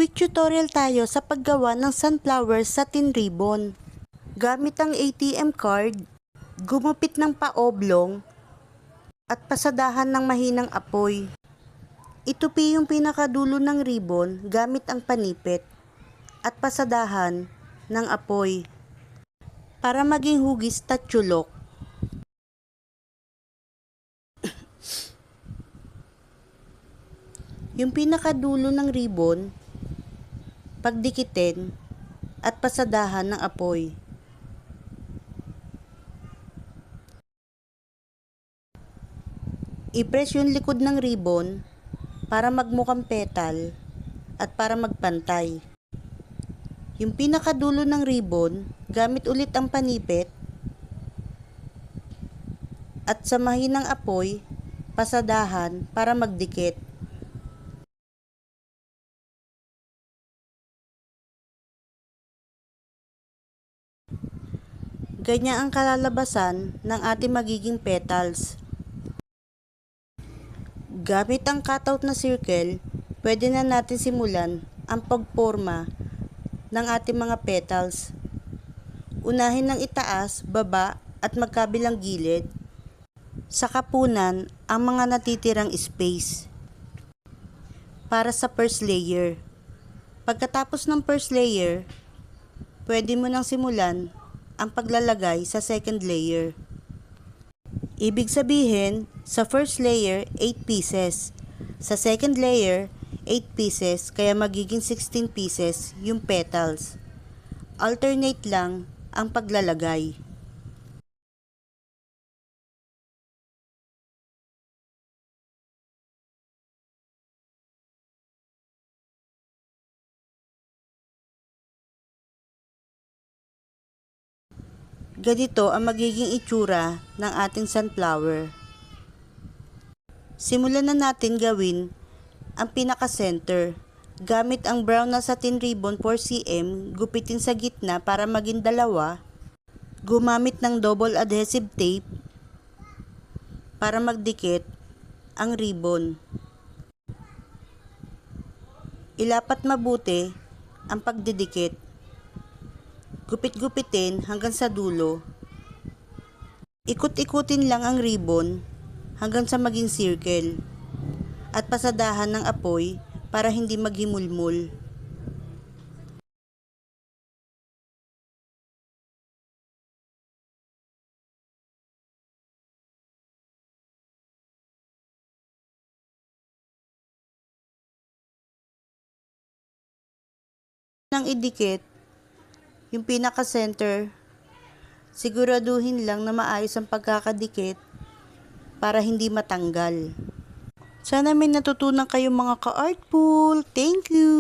Quick tutorial tayo sa paggawa ng sunflower satin ribbon. Gamit ang ATM card, gumupit ng pa-oblong at pasadahan ng mahinang apoy. Itupi yung pinakadulo ng ribbon gamit ang panipit at pasadahan ng apoy para maging hugis tatsulok. Yung pinakadulo ng ribbon, pagdikitin at pasadahan ng apoy. I-press yung likod ng ribbon para magmukhang petal at para magpantay. Yung pinakadulo ng ribbon, gamit ulit ang panipit at sa mahinang apoy, pasadahan para magdikit. Ganyan ang kalalabasan ng ating magiging petals. Gamit ang cutout na circle, pwede na natin simulan ang pagporma ng ating mga petals. Unahin ng itaas, baba at magkabilang gilid. Sa kapunan ang mga natitirang space para sa first layer. Pagkatapos ng first layer, pwede mo nang simulan ang paglalagay sa second layer. Ibig sabihin, sa first layer, 8 pieces. Sa second layer, 8 pieces, kaya magiging 16 pieces yung petals. Alternate lang ang paglalagay. Ganito ang magiging itsura ng ating sunflower. Simulan na natin gawin ang pinaka-center. Gamit ang brown na satin ribbon 4cm, gupitin sa gitna para maging dalawa. Gumamit ng double adhesive tape para magdikit ang ribbon. Ilapat mabuti ang pagdidikit. Gupit-gupitin hanggang sa dulo. Ikot-ikutin lang ang ribbon hanggang sa maging circle at pasadahan ng apoy para hindi maghimulmul. Nang idikit yung pinaka-center, siguraduhin lang na maayos ang pagkakadikit para hindi matanggal. Sana may natutunan kayong mga ka-artful. Thank you!